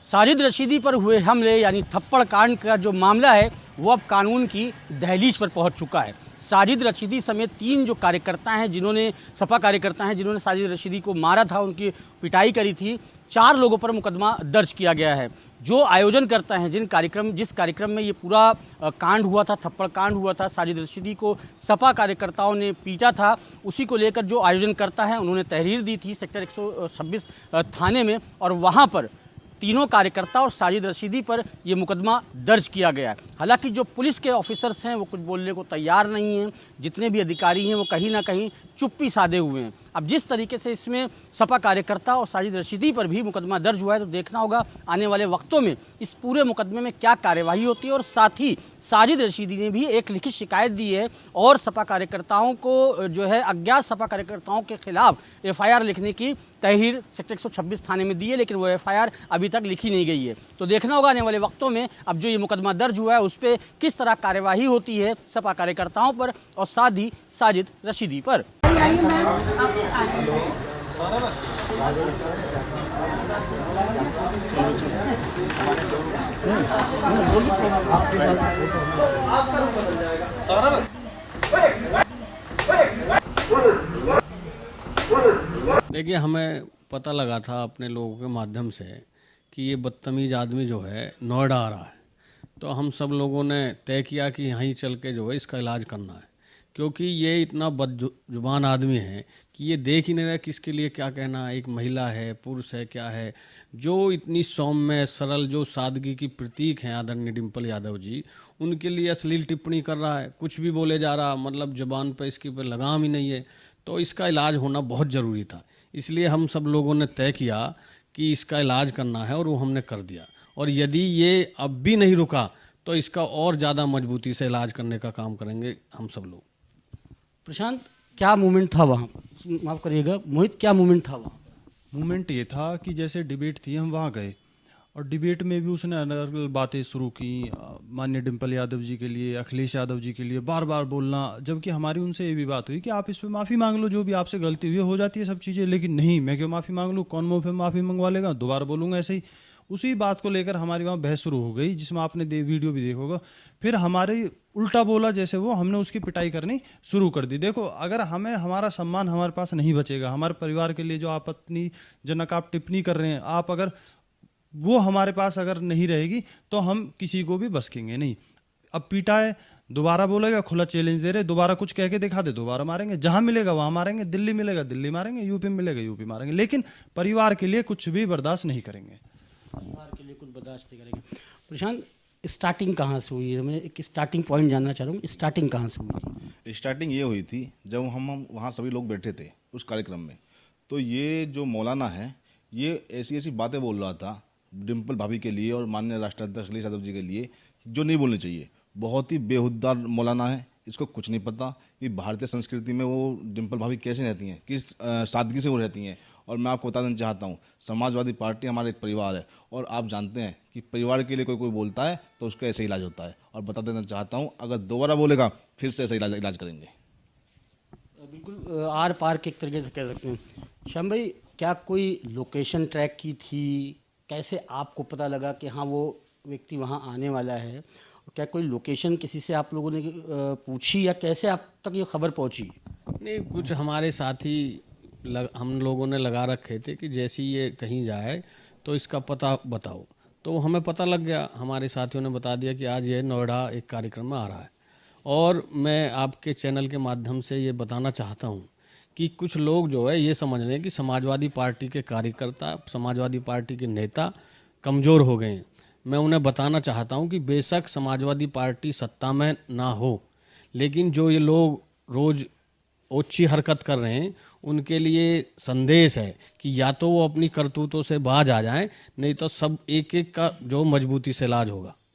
साजिद रशीदी पर हुए हमले यानी थप्पड़ कांड का जो मामला है वो अब कानून की दहलीज पर पहुंच चुका है। साजिद रशीदी समेत 3 जो कार्यकर्ता हैं जिन्होंने सपा कार्यकर्ता हैं जिन्होंने साजिद रशीदी को मारा था, उनकी पिटाई करी थी, 4 लोगों पर मुकदमा दर्ज किया गया है। जो आयोजन करता है जिस कार्यक्रम में ये पूरा कांड हुआ था, थप्पड़ कांड हुआ था, साजिद रशीदी को सपा कार्यकर्ताओं ने पीटा था, उसी को लेकर जो आयोजन करता है उन्होंने तहरीर दी थी सेक्टर 126 थाने में, और वहाँ पर तीनों कार्यकर्ता और साजिद रशीदी पर ये मुकदमा दर्ज किया गया है। हालांकि जो पुलिस के ऑफिसर्स हैं वो कुछ बोलने को तैयार नहीं हैं, जितने भी अधिकारी हैं वो कहीं ना कहीं चुप्पी साधे हुए हैं। अब जिस तरीके से इसमें सपा कार्यकर्ता और साजिद रशीदी पर भी मुकदमा दर्ज हुआ है तो देखना होगा आने वाले वक्तों में इस पूरे मुकदमे में क्या कार्यवाही होती है। और साथ ही साजिद रशीदी ने भी एक लिखित शिकायत दी है और सपा कार्यकर्ताओं को जो है अज्ञात सपा कार्यकर्ताओं के खिलाफ FIR लिखने की तहरीर सेक्टर 126 थाने में दी है, लेकिन वो FIR अभी तक लिखी नहीं गई है। तो देखना होगा आने वाले वक्तों में अब जो ये मुकदमा दर्ज हुआ है उस पर किस तरह कार्यवाही होती है सपा कार्यकर्ताओं पर और साथ ही साजिद रशीदी पर। देखिए, हमें पता लगा था अपने लोगों के माध्यम से कि ये बदतमीज आदमी जो है नोएडा आ रहा है, तो हम सब लोगों ने तय किया कि यहीं चल के जो है इसका इलाज करना है, क्योंकि ये इतना बदजुबान आदमी है कि ये देख ही नहीं रहा किसके लिए क्या कहना है, एक महिला है, पुरुष है, क्या है। जो इतनी सौम्य सरल जो सादगी की प्रतीक हैं आदरणीय डिम्पल यादव जी, उनके लिए अश्लील टिप्पणी कर रहा है, कुछ भी बोले जा रहा, मतलब जबान पर इसके पर लगाम ही नहीं है। तो इसका इलाज होना बहुत ज़रूरी था, इसलिए हम सब लोगों ने तय किया कि इसका इलाज करना है और वो हमने कर दिया। और यदि ये अब भी नहीं रुका तो इसका और ज़्यादा मजबूती से इलाज करने का काम करेंगे हम सब लोग। प्रशांत, क्या मूवमेंट था वहाँ? माफ़ करिएगा मोहित, क्या मूवमेंट था वहाँ? मूवमेंट ये था कि जैसे डिबेट थी, हम वहाँ गए और डिबेट में भी उसने अलग अलग बातें शुरू की, माननीय डिम्पल यादव जी के लिए, अखिलेश यादव जी के लिए बार बार बोलना, जबकि हमारी उनसे ये भी बात हुई कि आप इस पर माफ़ी मांग लो, जो भी आपसे गलती हुई हो जाती है सब चीज़ें। लेकिन नहीं, मैं क्यों माफ़ी मांग लूँ, कौन मुँह पे माफ़ी मंगवा लेगा, दोबारा बोलूँगा ऐसे ही। उसी बात को लेकर हमारी वहाँ बहस शुरू हो गई, जिसमें आपने वीडियो भी देखा होगा। फिर हमारे उल्टा बोला जैसे वो, हमने उसकी पिटाई करनी शुरू कर दी। देखो, अगर हमें हमारा सम्मान हमारे पास नहीं बचेगा, हमारे परिवार के लिए जो आपत्तिजनक आप टिप्पणी कर रहे हैं, आप अगर वो हमारे पास अगर नहीं रहेगी तो हम किसी को भी बसकेंगे नहीं। अब पीटा है, दोबारा बोलेगा, खुला चैलेंज दे रहे, दोबारा कुछ कह के दिखा दे, दोबारा मारेंगे, जहां मिलेगा वहां मारेंगे, दिल्ली मिलेगा दिल्ली मारेंगे, यूपी मिलेगा यूपी मारेंगे, लेकिन परिवार के लिए कुछ भी बर्दाश्त नहीं करेंगे। परिवार के लिए कुछ बर्दाश्त नहीं करेंगे। प्रशांत, स्टार्टिंग कहाँ से हुई है? मैं एक स्टार्टिंग पॉइंट जानना चाह रहा हूँ, स्टार्टिंग कहाँ से हुई? स्टार्टिंग ये हुई थी जब हम वहाँ सभी लोग बैठे थे उस कार्यक्रम में, तो ये जो मौलाना है ये ऐसी ऐसी बातें बोल रहा था डिम्पल भाभी के लिए और माननीय राष्ट्राध्यक्ष अखिलेश यादव जी के लिए जो नहीं बोलनी चाहिए। बहुत ही बेहुदा मौलाना है, इसको कुछ नहीं पता कि भारतीय संस्कृति में वो डिम्पल भाभी कैसे रहती हैं, किस सादगी से वो रहती हैं। और मैं आपको बता देना चाहता हूँ, समाजवादी पार्टी हमारा एक परिवार है और आप जानते हैं कि परिवार के लिए कोई बोलता है तो उसका ऐसे इलाज होता है। और बता देना चाहता हूँ, अगर दोबारा बोलेगा फिर से ऐसे इलाज करेंगे। बिल्कुल आर पार के एक तरीके से कह सकते हैं। श्याम भाई, क्या कोई लोकेशन ट्रैक की थी? कैसे आपको पता लगा कि हाँ वो व्यक्ति वहाँ आने वाला है? क्या कोई लोकेशन किसी से आप लोगों ने पूछी या कैसे आप तक ये खबर पहुँची? नहीं, कुछ हमारे साथी हम लोगों ने लगा रखे थे कि जैसे ये कहीं जाए तो इसका पता बताओ, तो हमें पता लग गया, हमारे साथियों ने बता दिया कि आज ये नोएडा एक कार्यक्रम में आ रहा है। और मैं आपके चैनल के माध्यम से ये बताना चाहता हूँ कि कुछ लोग जो है ये समझ रहे हैं कि समाजवादी पार्टी के कार्यकर्ता, समाजवादी पार्टी के नेता कमज़ोर हो गए हैं। मैं उन्हें बताना चाहता हूं कि बेशक समाजवादी पार्टी सत्ता में ना हो, लेकिन जो ये लोग रोज़ ओछी हरकत कर रहे हैं उनके लिए संदेश है कि या तो वो अपनी करतूतों से बाज आ जाएं, नहीं तो सब एक एक का जो मजबूती से इलाज होगा।